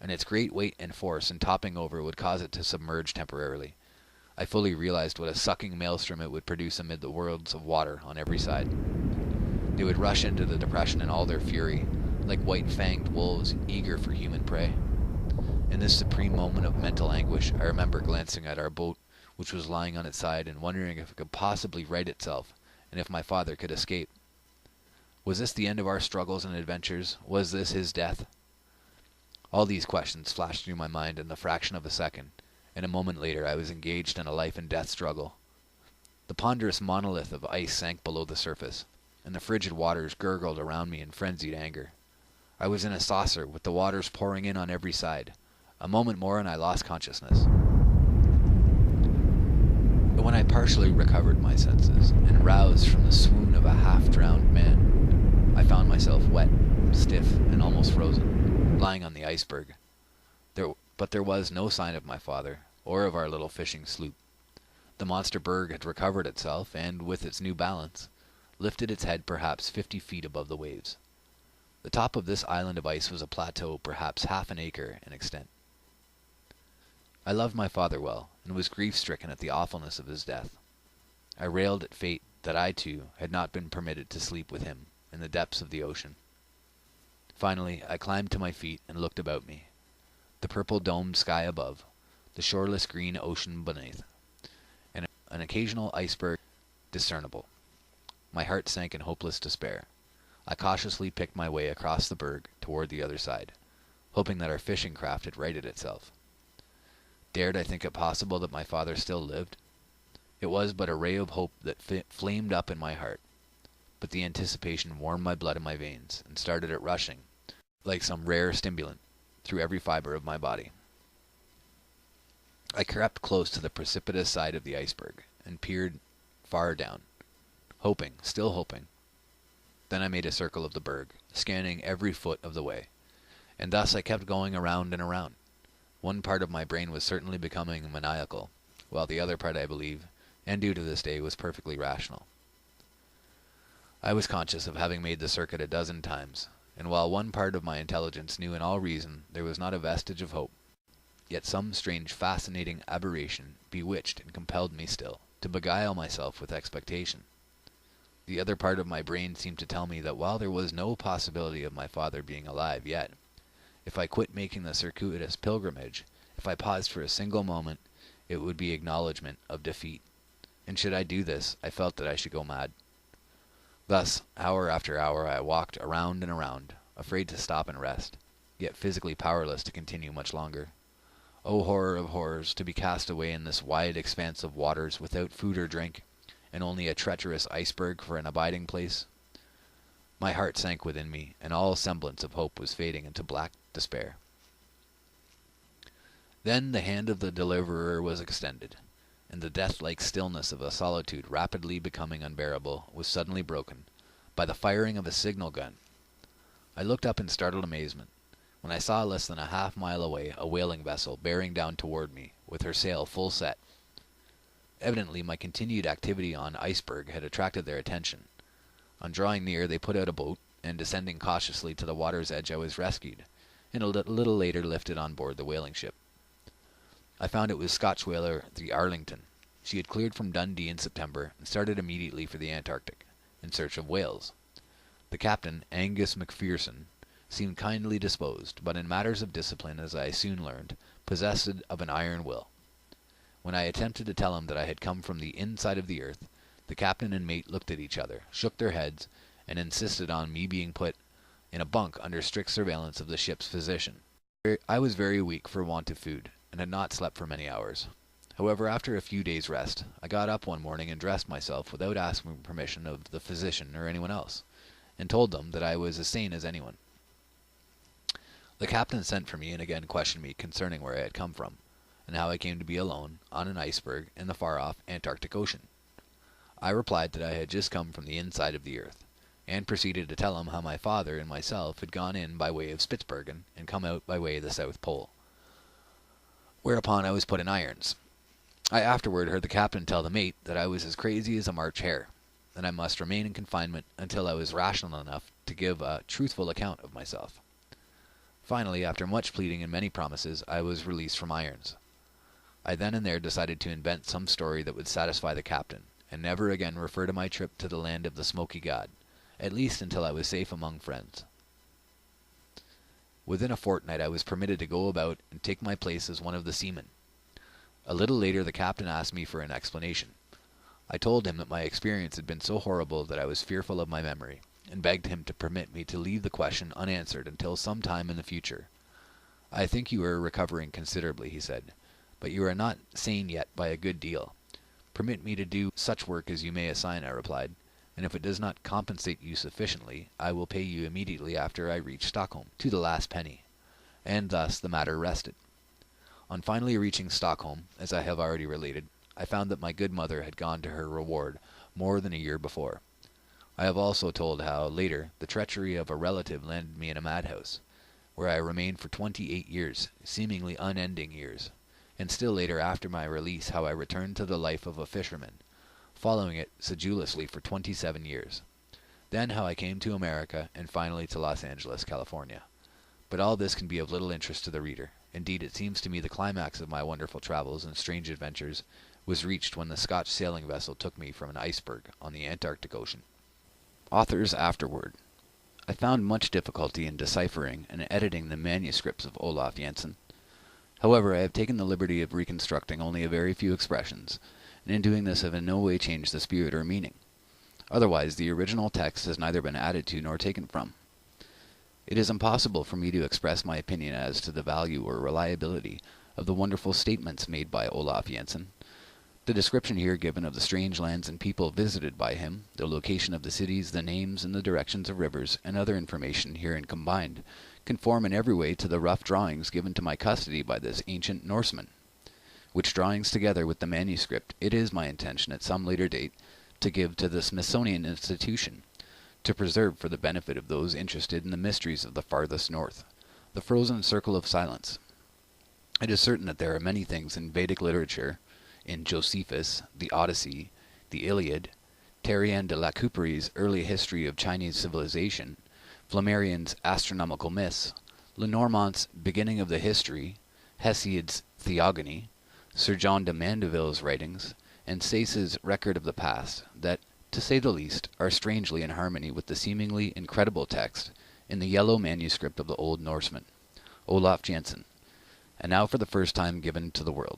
and its great weight and force in topping over would cause it to submerge temporarily. I fully realized what a sucking maelstrom it would produce amid the worlds of water on every side. They would rush into the depression in all their fury, like white-fanged wolves eager for human prey. In this supreme moment of mental anguish, I remember glancing at our boat, which was lying on its side, and wondering if it could possibly right itself, and if my father could escape. Was this the end of our struggles and adventures? Was this his death? All these questions flashed through my mind in the fraction of a second, and a moment later I was engaged in a life-and-death struggle. The ponderous monolith of ice sank below the surface, and the frigid waters gurgled around me in frenzied anger. I was in a saucer, with the waters pouring in on every side. A moment more and I lost consciousness. But when I partially recovered my senses, and roused from the swoon of a half-drowned man, I found myself wet, stiff, and almost frozen, lying on the iceberg. But there was no sign of my father, or of our little fishing sloop. The monster berg had recovered itself, and, with its new balance, lifted its head perhaps 50 feet above the waves. The top of this island of ice was a plateau perhaps half an acre in extent. I loved my father well, and was grief-stricken at the awfulness of his death. I railed at fate that I, too, had not been permitted to sleep with him in the depths of the ocean. Finally, I climbed to my feet and looked about me. The purple-domed sky above, the shoreless green ocean beneath, and an occasional iceberg discernible. My heart sank in hopeless despair. I cautiously picked my way across the berg toward the other side, hoping that our fishing craft had righted itself. Dared I think it possible that my father still lived? It was but a ray of hope that flamed up in my heart, but the anticipation warmed my blood in my veins and started it rushing, like some rare stimulant, through every fiber of my body. I crept close to the precipitous side of the iceberg and peered far down, hoping, still hoping. Then I made a circle of the berg, scanning every foot of the way, and thus I kept going around and around. One part of my brain was certainly becoming maniacal, while the other part, I believe, and due to this day, was perfectly rational. I was conscious of having made the circuit a dozen times, and while one part of my intelligence knew in all reason there was not a vestige of hope, yet some strange fascinating aberration bewitched and compelled me still to beguile myself with expectation. The other part of my brain seemed to tell me that while there was no possibility of my father being alive yet, if I quit making the circuitous pilgrimage, if I paused for a single moment, it would be acknowledgment of defeat. And should I do this, I felt that I should go mad. Thus, hour after hour, I walked around and around, afraid to stop and rest, yet physically powerless to continue much longer. O horror of horrors, to be cast away in this wide expanse of waters without food or drink, and only a treacherous iceberg for an abiding place. My heart sank within me, and all semblance of hope was fading into black despair. Then the hand of the deliverer was extended, and the death-like stillness of a solitude rapidly becoming unbearable was suddenly broken by the firing of a signal gun. I looked up in startled amazement, when I saw less than a half-mile away a whaling vessel bearing down toward me, with her sail full set. Evidently my continued activity on iceberg had attracted their attention. On drawing near, they put out a boat, and descending cautiously to the water's edge I was rescued, and a little later lifted on board the whaling ship. I found it was Scotch whaler the Arlington. She had cleared from Dundee in September, and started immediately for the Antarctic, in search of whales. The captain, Angus Macpherson, seemed kindly disposed, but in matters of discipline, as I soon learned, possessed of an iron will. When I attempted to tell him that I had come from the inside of the earth, the captain and mate looked at each other, shook their heads, and insisted on me being put in a bunk under strict surveillance of the ship's physician. I was very weak for want of food, and had not slept for many hours. However, after a few days' rest, I got up one morning and dressed myself without asking permission of the physician or anyone else, and told them that I was as sane as anyone. The captain sent for me and again questioned me concerning where I had come from, and how I came to be alone on an iceberg in the far-off Antarctic Ocean. I replied that I had just come from the inside of the earth, and proceeded to tell him how my father and myself had gone in by way of Spitzbergen and come out by way of the South Pole. Whereupon I was put in irons. I afterward heard the captain tell the mate that I was as crazy as a March hare, and I must remain in confinement until I was rational enough to give a truthful account of myself. Finally, after much pleading and many promises, I was released from irons. I then and there decided to invent some story that would satisfy the captain, and never again refer to my trip to the land of the smoky god, at least until I was safe among friends. Within a fortnight I was permitted to go about and take my place as one of the seamen. A little later the captain asked me for an explanation. I told him that my experience had been so horrible that I was fearful of my memory, and begged him to permit me to leave the question unanswered until some time in the future. "I think you are recovering considerably," he said, "but you are not sane yet by a good deal. Permit me to do such work as you may assign," I replied, "and if it does not compensate you sufficiently, I will pay you immediately after I reach Stockholm, to the last penny." And thus the matter rested. On finally reaching Stockholm, as I have already related, I found that my good mother had gone to her reward more than a year before. I have also told how, later, the treachery of a relative landed me in a madhouse, where I remained for 28 years, seemingly unending years, and still later after my release how I returned to the life of a fisherman, following it sedulously for 27 years. Then how I came to America, and finally to Los Angeles, California. But all this can be of little interest to the reader. Indeed, it seems to me the climax of my wonderful travels and strange adventures was reached when the Scotch sailing vessel took me from an iceberg on the Antarctic Ocean. Authors afterward. I found much difficulty in deciphering and editing the manuscripts of Olaf Jansen. However, I have taken the liberty of reconstructing only a very few expressions, and in doing this have in no way changed the spirit or meaning. Otherwise, the original text has neither been added to nor taken from. It is impossible for me to express my opinion as to the value or reliability of the wonderful statements made by Olaf Jansen. The description here given of the strange lands and people visited by him, the location of the cities, the names and the directions of rivers, and other information herein combined, conform in every way to the rough drawings given to my custody by this ancient Norseman, which drawings together with the manuscript it is my intention at some later date to give to the Smithsonian Institution, to preserve for the benefit of those interested in the mysteries of the farthest north, the frozen circle of silence. It is certain that there are many things in Vedic literature, in Josephus, the Odyssey, the Iliad, Terrien de la Coupery's early history of Chinese civilization, Flammarion's astronomical myths, Lenormant's beginning of the history, Hesiod's Theogony, Sir John de Mandeville's writings, and Sayce's record of the past, that, to say the least, are strangely in harmony with the seemingly incredible text in the yellow manuscript of the old Norseman, Olaf Jansen, and now for the first time given to the world.